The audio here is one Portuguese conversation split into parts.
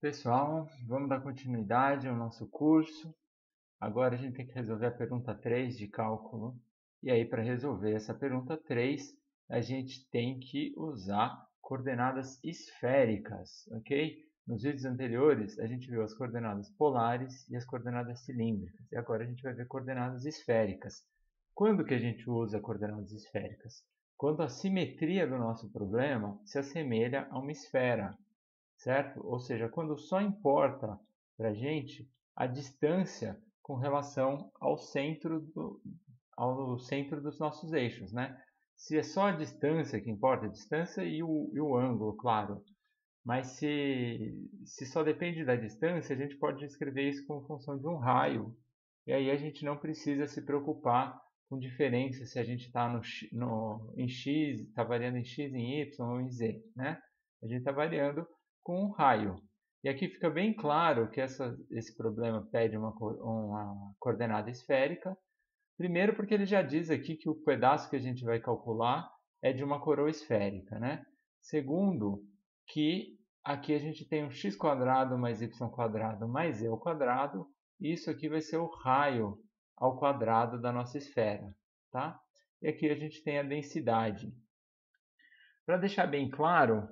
Pessoal, vamos dar continuidade ao nosso curso. Agora a gente tem que resolver a pergunta 3 de cálculo. E aí, para resolver essa pergunta 3, a gente tem que usar coordenadas esféricas, ok? Nos vídeos anteriores, a gente viu as coordenadas polares e as coordenadas cilíndricas. E agora a gente vai ver coordenadas esféricas. Quando que a gente usa coordenadas esféricas? Quando a simetria do nosso problema se assemelha a uma esfera. Certo? Ou seja, quando só importa para a gente a distância com relação ao centro dos nossos eixos, né? Se é só a distância que importa, a distância e o ângulo, claro. Mas se só depende da distância, a gente pode escrever isso como função de um raio. E aí a gente não precisa se preocupar com diferença se a gente está em x, está variando em x, em y ou em z, né? A gente está variando com um raio. E aqui fica bem claro que esse problema pede uma coordenada esférica. Primeiro porque ele já diz aqui que o pedaço que a gente vai calcular é de uma coroa esférica, né? Segundo, que aqui a gente tem um x² mais y² mais z². E isso aqui vai ser o raio ao quadrado da nossa esfera, tá? E aqui a gente tem a densidade. Para deixar bem claro,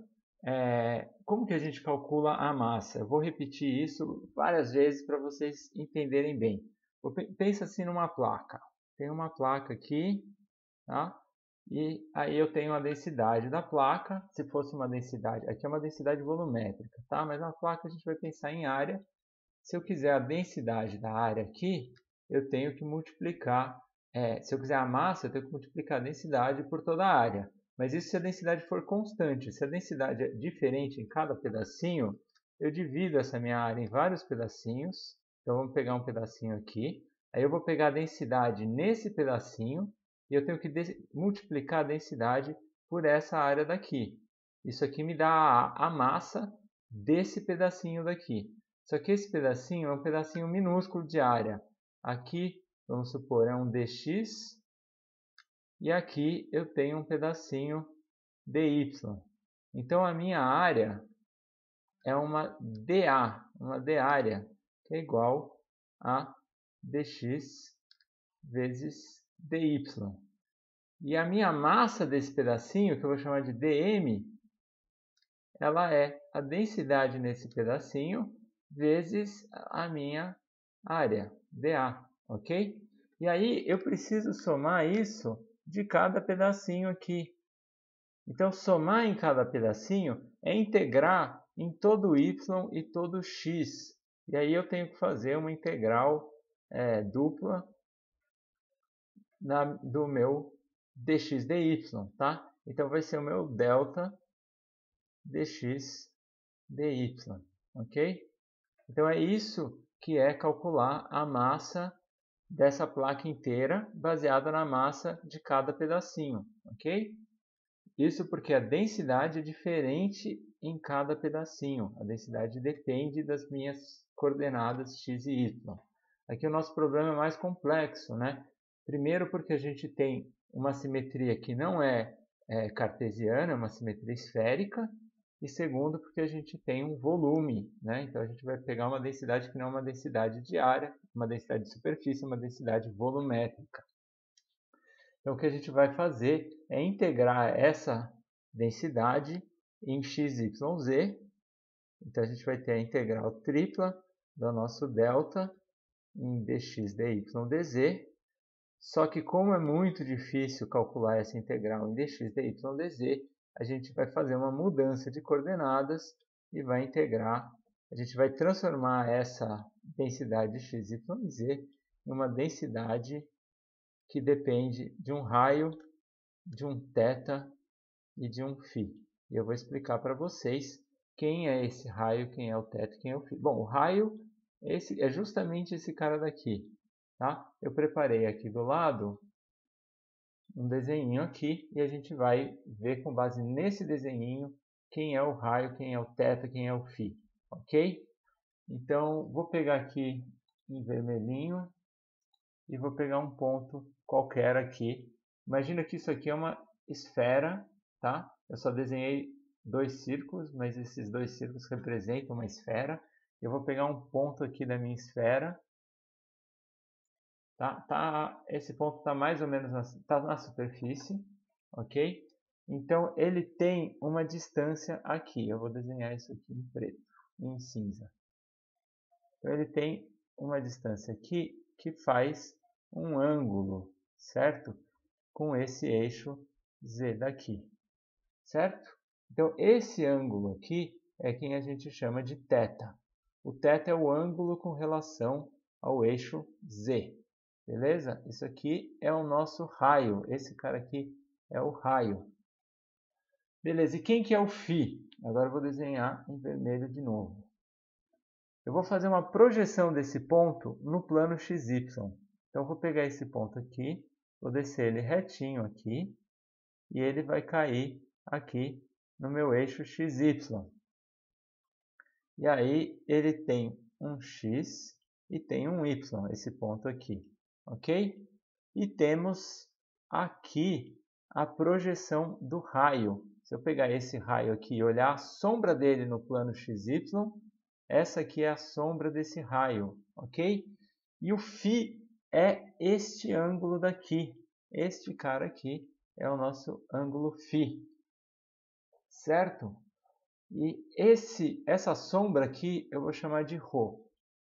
como que a gente calcula a massa? Eu vou repetir isso várias vezes para vocês entenderem bem. Pensa assim numa placa. Tem uma placa aqui, tá? E aí eu tenho a densidade da placa. Se fosse uma densidade, aqui é uma densidade volumétrica, tá? Mas na placa a gente vai pensar em área. Se eu quiser a densidade da área aqui, eu tenho que multiplicar. Se eu quiser a massa, eu tenho que multiplicar a densidade por toda a área. Mas isso se a densidade for constante. Se a densidade é diferente em cada pedacinho, eu divido essa minha área em vários pedacinhos. Então, vamos pegar um pedacinho aqui. Aí eu vou pegar a densidade nesse pedacinho e eu tenho que multiplicar a densidade por essa área daqui. Isso aqui me dá a massa desse pedacinho daqui. Só que esse pedacinho é um pedacinho minúsculo de área. Aqui, vamos supor, é um dx. E aqui eu tenho um pedacinho dy. Então, a minha área é uma dArea, que é igual a dx vezes dy. E a minha massa desse pedacinho, que eu vou chamar de dm, ela é a densidade nesse pedacinho vezes a minha área, dA, ok? E aí eu preciso somar isso de cada pedacinho aqui. Então, somar em cada pedacinho é integrar em todo y e todo x. E aí eu tenho que fazer uma integral dupla do meu dx dy, tá? Então, vai ser o meu delta dx dy, ok? Então, é isso que é calcular a massa dessa placa inteira, baseada na massa de cada pedacinho, ok? Isso porque a densidade é diferente em cada pedacinho. A densidade depende das minhas coordenadas x e y. Aqui o nosso problema é mais complexo, né? Primeiro porque a gente tem uma simetria que não é cartesiana, é uma simetria esférica. E segundo porque a gente tem um volume, né? Então a gente vai pegar uma densidade que não é uma densidade de área, uma densidade de superfície, uma densidade volumétrica. Então, o que a gente vai fazer é integrar essa densidade em x, y, z. Então, a gente vai ter a integral tripla do nosso delta em dx, dy, dz. Só que, como é muito difícil calcular essa integral em dx, dy, dz, a gente vai fazer uma mudança de coordenadas e vai integrar. A gente vai transformar essa densidade de x, y e z em uma densidade que depende de um raio, de um θ e de um φ. E eu vou explicar para vocês quem é esse raio, quem é o θ e quem é o φ. Bom, o raio é justamente esse cara daqui. Tá? Eu preparei aqui do lado um desenho aqui e a gente vai ver com base nesse desenho quem é o raio, quem é o θ, quem é o φ. Ok? Então, vou pegar aqui em vermelhinho e vou pegar um ponto qualquer aqui. Imagina que isso aqui é uma esfera, tá? Eu só desenhei dois círculos, mas esses dois círculos representam uma esfera. Eu vou pegar um ponto aqui da minha esfera. Esse ponto está mais ou menos na superfície, ok? Então, ele tem uma distância aqui. Eu vou desenhar isso aqui em preto, em cinza. Então, ele tem uma distância aqui que faz um ângulo, certo? Com esse eixo Z daqui, certo? Então, esse ângulo aqui é quem a gente chama de θ. O θ é o ângulo com relação ao eixo Z, beleza? Isso aqui é o nosso raio. Esse cara aqui é o raio. Beleza, e quem que é o φ? Agora eu vou desenhar em vermelho de novo. Eu vou fazer uma projeção desse ponto no plano XY. Então, eu vou pegar esse ponto aqui, vou descer ele retinho aqui, e ele vai cair aqui no meu eixo XY. E aí, ele tem um X e tem um Y, esse ponto aqui, ok? E temos aqui a projeção do raio. Se eu pegar esse raio aqui e olhar a sombra dele no plano XY, essa aqui é a sombra desse raio, ok? E o φ é este ângulo daqui. Este cara aqui é o nosso ângulo φ, certo? E essa sombra aqui eu vou chamar de ρ,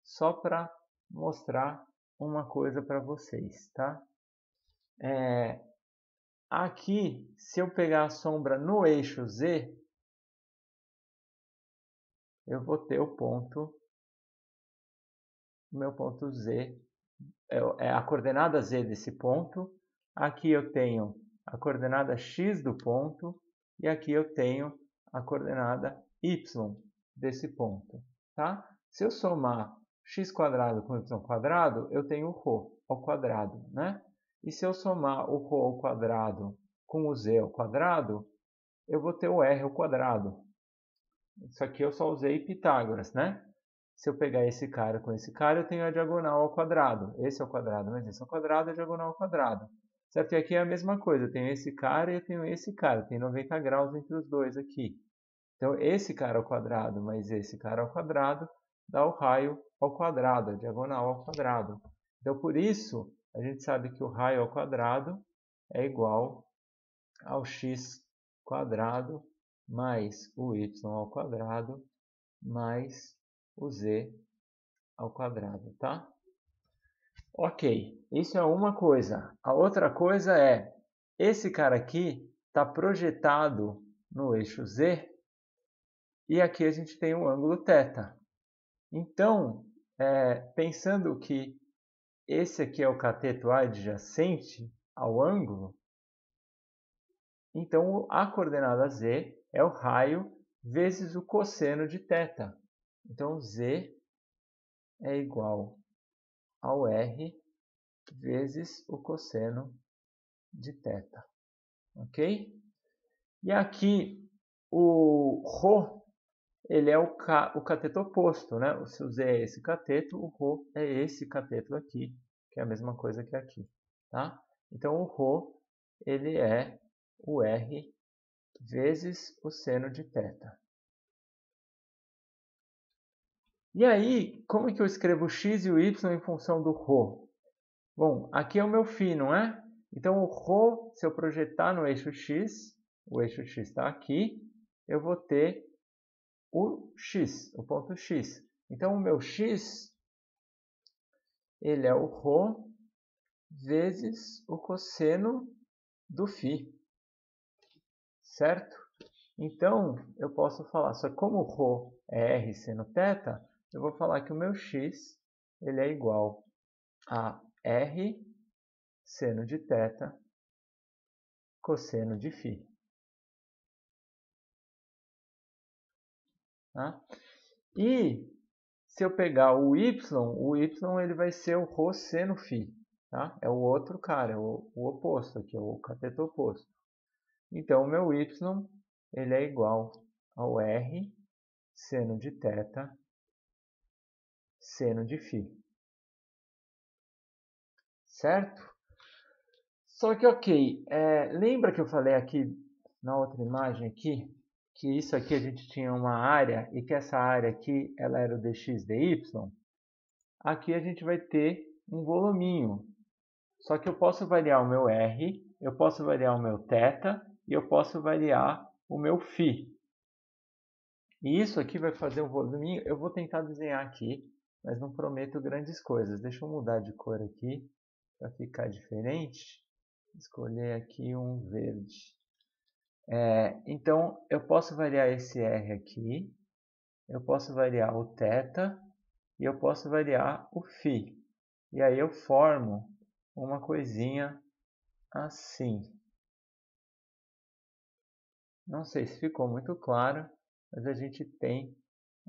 só para mostrar uma coisa para vocês, tá? Aqui, se eu pegar a sombra no eixo Z, eu vou ter o meu ponto Z, é a coordenada Z desse ponto. Aqui eu tenho a coordenada X do ponto e aqui eu tenho a coordenada Y desse ponto, tá? Se eu somar x² com y², eu tenho o ρ ao quadrado, né? E se eu somar o ρ ao quadrado com o z ao quadrado, eu vou ter o r ao quadrado. Isso aqui eu só usei Pitágoras, né? Se eu pegar esse cara com esse cara, eu tenho a diagonal ao quadrado. Esse é o quadrado, mas esse é o quadrado, a diagonal ao quadrado. Certo? E aqui é a mesma coisa. Eu tenho esse cara e eu tenho esse cara. Tem 90 graus entre os dois aqui. Então, esse cara ao quadrado mais esse cara ao quadrado dá o raio ao quadrado, a diagonal ao quadrado. Então, por isso, a gente sabe que o raio ao quadrado é igual ao x² mais o y ao quadrado mais o z ao quadrado, tá? Ok, isso é uma coisa. A outra coisa é, esse cara aqui está projetado no eixo Z e aqui a gente tem o ângulo θ. Então, pensando que esse aqui é o cateto adjacente ao ângulo, então a coordenada Z é o raio vezes o cosseno de θ. Então, Z é igual ao R vezes o cosseno de θ. Ok? E aqui, o ρ, ele é o cateto oposto, né? Se o Z é esse cateto, o ρ é esse cateto aqui, que é a mesma coisa que aqui, tá? Então, o ρ, ele é o R vezes o seno de θ. E aí, como é que eu escrevo o x e o y em função do ρ? Bom, aqui é o meu φ, não é? Então, o ρ, se eu projetar no eixo x, o eixo x está aqui, eu vou ter o x, o ponto x. Então, o meu x, ele é o ρ vezes o cosseno do φ, certo? Então, eu posso falar, só como o ρ é r seno θ, eu vou falar que o meu x, ele é igual a r seno de θ cosseno de φ. Tá? E se eu pegar o y ele vai ser o ρ seno φ. Tá? É o outro cara, é o oposto aqui, é o cateto oposto. Então, o meu y ele é igual ao r seno de θ seno de φ. Certo? Só que, ok, lembra que eu falei aqui na outra imagem aqui que isso aqui a gente tinha uma área e que essa área aqui ela era o dx dy, aqui a gente vai ter um voluminho. Só que eu posso variar o meu r, eu posso variar o meu θ e eu posso variar o meu φ. E isso aqui vai fazer um voluminho. Eu vou tentar desenhar aqui, mas não prometo grandes coisas. Deixa eu mudar de cor aqui para ficar diferente. Escolher aqui um verde. Então, eu posso variar esse R aqui, eu posso variar o θ e eu posso variar o φ. E aí eu formo uma coisinha assim. Não sei se ficou muito claro, mas a gente tem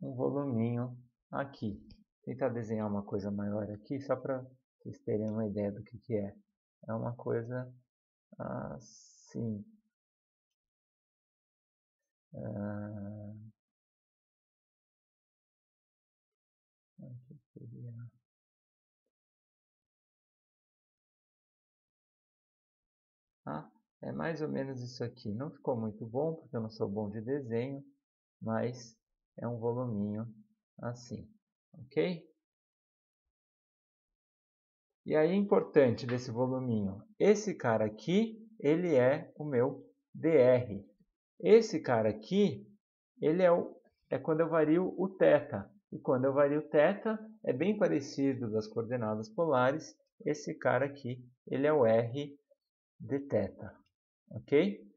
um voluminho aqui. Vou tentar desenhar uma coisa maior aqui, só para vocês terem uma ideia do que é. É uma coisa assim. Aqui seria... é mais ou menos isso aqui. Não ficou muito bom, porque eu não sou bom de desenho, mas é um voluminho assim, ok? E aí, importante desse voluminho, esse cara aqui, ele é o meu dr. Esse cara aqui, ele é quando eu vario o θ. E quando eu vario o θ, é bem parecido das coordenadas polares. Esse cara aqui, ele é o r dθ. Ok?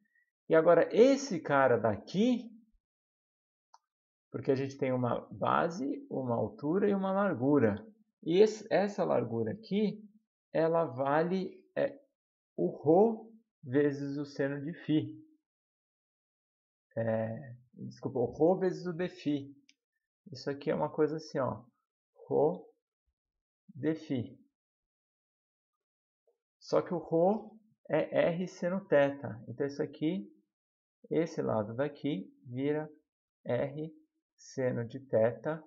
E agora, esse cara daqui, porque a gente tem uma base, uma altura e uma largura. E essa largura aqui, ela vale o ρ vezes o seno de φ. Desculpa, o ρ vezes o dφ. Isso aqui é uma coisa assim, ó, ρ dφ. Só que o ρ é r seno θ. Então isso aqui, esse lado daqui, vira r seno de θ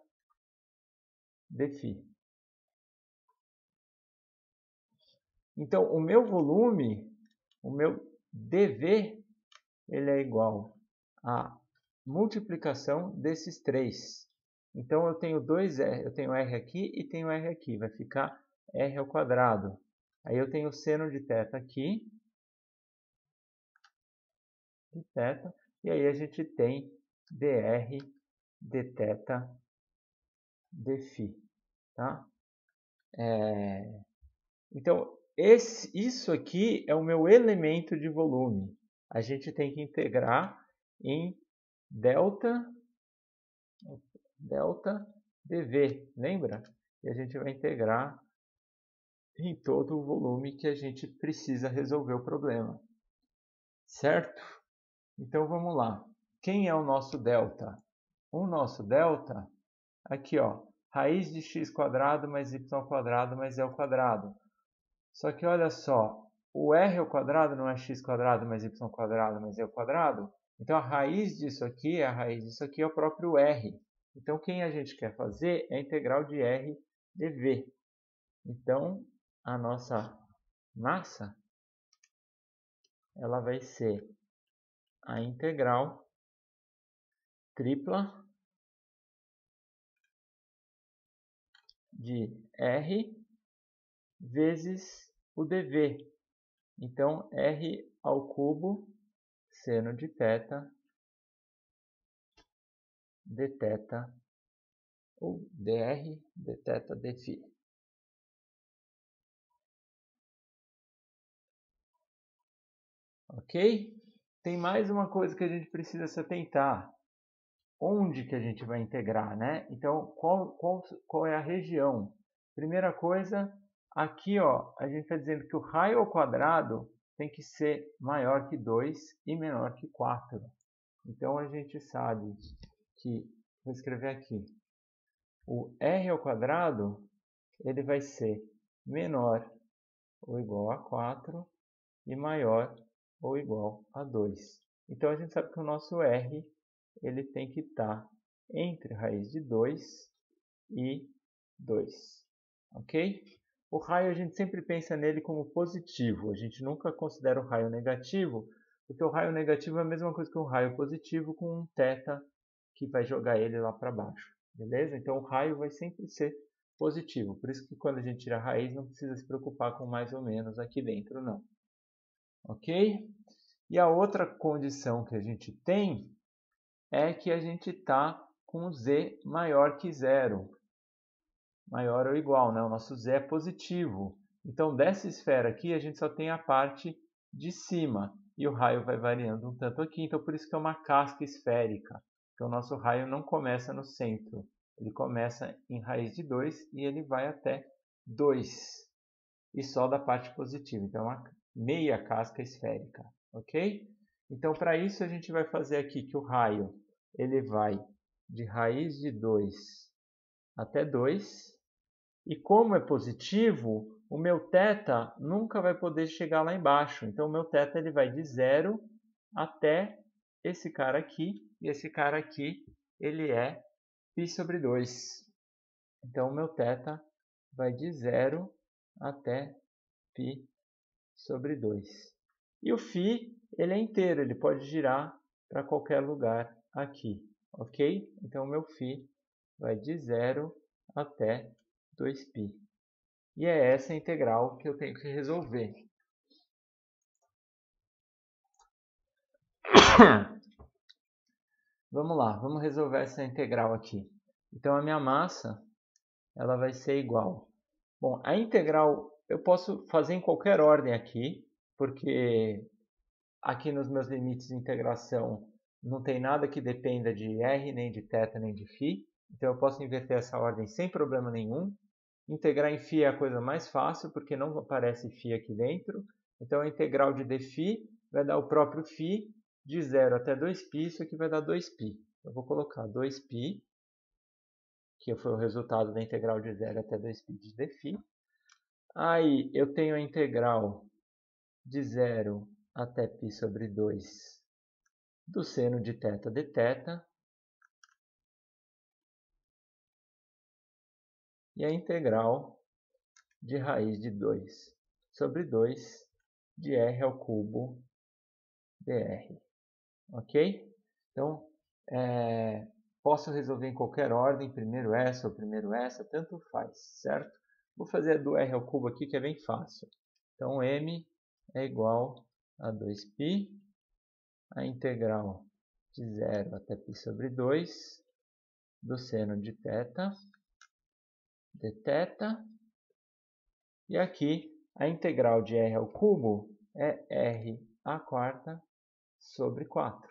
dφ. Então, o meu volume, o meu dV, ele é igual à multiplicação desses três. Então, eu tenho dois R, eu tenho R aqui e tenho R aqui, vai ficar R ao quadrado. Aí eu tenho o seno de θ aqui, de θ, e aí a gente tem dr dθ dφ. Tá? Então, isso aqui é o meu elemento de volume. A gente tem que integrar em delta dV, lembra? E a gente vai integrar em todo o volume que a gente precisa resolver o problema. Certo? Então, vamos lá. Quem é o nosso delta? O nosso delta, aqui, ó, raiz de x² mais y² mais e ao quadrado. Só que olha só, o r ao quadrado não é x² mais y² mais e ao quadrado? Então a raiz disso aqui é o próprio r. Então quem a gente quer fazer é a integral de r dv. Então a nossa massa ela vai ser a integral tripla de r vezes o dv. Então, r ao cubo seno de θ dθ ou dr dθ dφ. Ok? Tem mais uma coisa que a gente precisa se atentar. Onde que a gente vai integrar, né? Então, qual é a região? Primeira coisa, aqui ó, a gente está dizendo que o raio ao quadrado tem que ser maior que 2 e menor que 4. Então, a gente sabe que, vou escrever aqui, o r ao quadrado ele vai ser menor ou igual a 4 e maior ou igual a 2. Então, a gente sabe que o nosso r ele tem que estar entre raiz de 2 e 2. Ok? O raio a gente sempre pensa nele como positivo. A gente nunca considera o raio negativo, Porque o raio negativo é a mesma coisa que um raio positivo com um θ que vai jogar ele lá para baixo. Beleza? Então o raio vai sempre ser positivo. Por isso que quando a gente tira a raiz não precisa se preocupar com mais ou menos aqui dentro, não. Ok? E a outra condição que a gente tem é que a gente está com z maior que zero. Maior ou igual, né? O nosso z é positivo. Então, dessa esfera aqui, a gente só tem a parte de cima. E o raio vai variando um tanto aqui. Então, por isso que é uma casca esférica. Então, o nosso raio não começa no centro. Ele começa em raiz de 2 e ele vai até 2. E só da parte positiva. Então, é uma meia casca esférica. Ok? Então, para isso, a gente vai fazer aqui que o raio ele vai de raiz de 2 até 2. E como é positivo, o meu θ nunca vai poder chegar lá embaixo. Então, o meu θ ele vai de 0 até esse cara aqui. E esse cara aqui, ele é π sobre 2. Então, o meu θ vai de 0 até π sobre 2. E o φ, ele é inteiro, ele pode girar para qualquer lugar aqui. Ok? Então, o meu φ vai de 0 até 2π. E é essa a integral que eu tenho que resolver. Vamos lá, vamos resolver essa integral aqui. Então, a minha massa ela vai ser igual. Bom, a integral eu posso fazer em qualquer ordem aqui, porque aqui nos meus limites de integração não tem nada que dependa de r, nem de θ, nem de φ. Então, eu posso inverter essa ordem sem problema nenhum. Integrar em φ é a coisa mais fácil, porque não aparece φ aqui dentro. Então, a integral de dφ vai dar o próprio φ de 0 até 2π. Isso aqui vai dar 2π. Eu vou colocar 2π, que foi o resultado da integral de 0 até 2π de dφ. Aí, eu tenho a integral de 0 até π sobre 2 do seno de θ dθ. E a integral de raiz de 2 sobre 2 de r ao cubo dr. Ok? Então, posso resolver em qualquer ordem, primeiro essa ou primeiro essa, tanto faz, certo? Vou fazer a do r ao cubo aqui, que é bem fácil. Então, m é igual a 2π, a integral de 0 até π sobre 2 do seno de θ dθ. E aqui, a integral de r ao cubo é r à quarta sobre 4.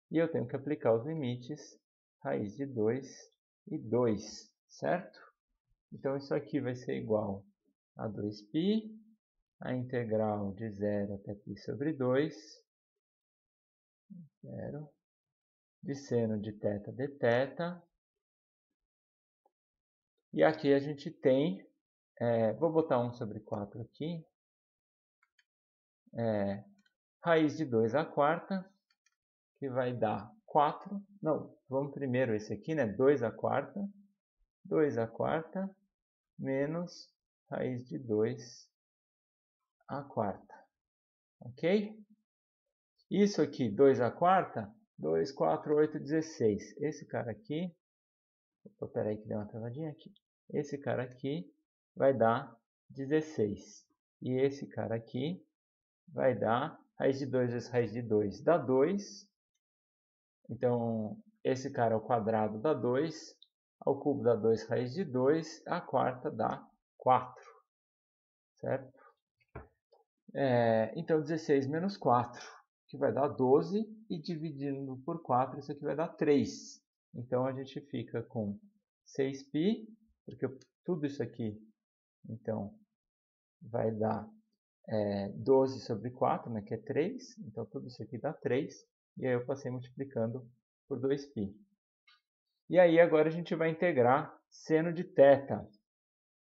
E eu tenho que aplicar os limites raiz de 2 e 2, certo? Então, isso aqui vai ser igual a 2π, a integral de 0 até π sobre 2, 0, de seno de θ dθ. E aqui a gente tem, vou botar 1 sobre 4 aqui, raiz de 2 à quarta, que vai dar 4. Não, vamos primeiro esse aqui, né? 2 à quarta. 2 à quarta menos raiz de 2 à quarta. Ok? Isso aqui, 2 à quarta, 2, 4, 8, 16. Esse cara aqui, espera aí que deu uma travadinha aqui. Esse cara aqui vai dar 16. E esse cara aqui vai dar raiz de 2 vezes raiz de 2 dá 2. Então, esse cara ao quadrado dá 2. Ao cubo dá 2 raiz de 2. A quarta dá 4. Certo? Então, 16 menos 4, que vai dar 12. E dividindo por 4, isso aqui vai dar 3. Então, a gente fica com 6π, porque tudo isso aqui, então, vai dar 12 sobre 4, né, que é 3. Então, tudo isso aqui dá 3. E aí eu passei multiplicando por 2π. E aí agora a gente vai integrar seno de θ.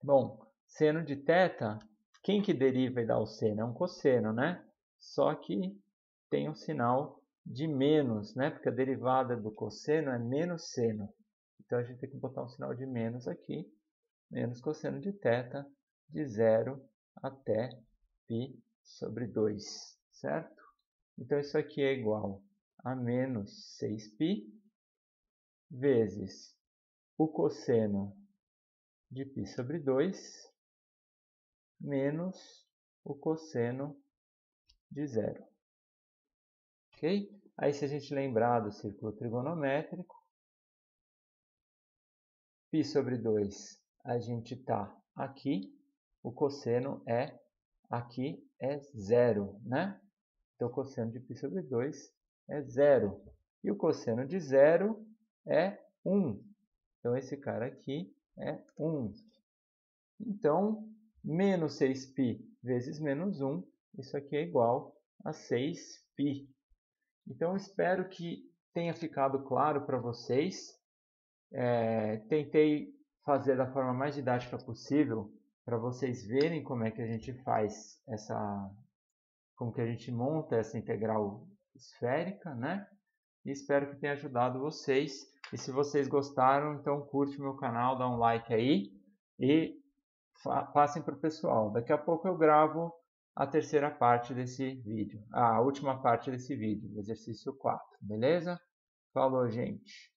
Bom, seno de θ, quem que deriva e dá o seno? É um cosseno, né? Só que tem um sinal de menos, né? Porque a derivada do cosseno é menos seno. Então a gente tem que botar um sinal de menos aqui. Menos cosseno de θ de 0 até π sobre 2, certo? Então, isso aqui é igual a menos 6π vezes o cosseno de π sobre 2 menos o cosseno de 0. Ok? Aí, se a gente lembrar do círculo trigonométrico, π sobre 2, a gente está aqui, o cosseno aqui é 0, né? Então, o cosseno de π sobre 2 é 0. E o cosseno de 0 é 1. Então, esse cara aqui é 1. Então, menos 6π vezes menos 1, isso aqui é igual a 6π. Então, eu espero que tenha ficado claro para vocês. Tentei fazer da forma mais didática possível para vocês verem como é que a gente faz como que a gente monta essa integral esférica, né? E espero que tenha ajudado vocês. E se vocês gostaram, então curte o meu canal, dá um like aí e passem para o pessoal. Daqui a pouco eu gravo a terceira parte desse vídeo, a última parte desse vídeo, exercício 4, beleza? Falou, gente!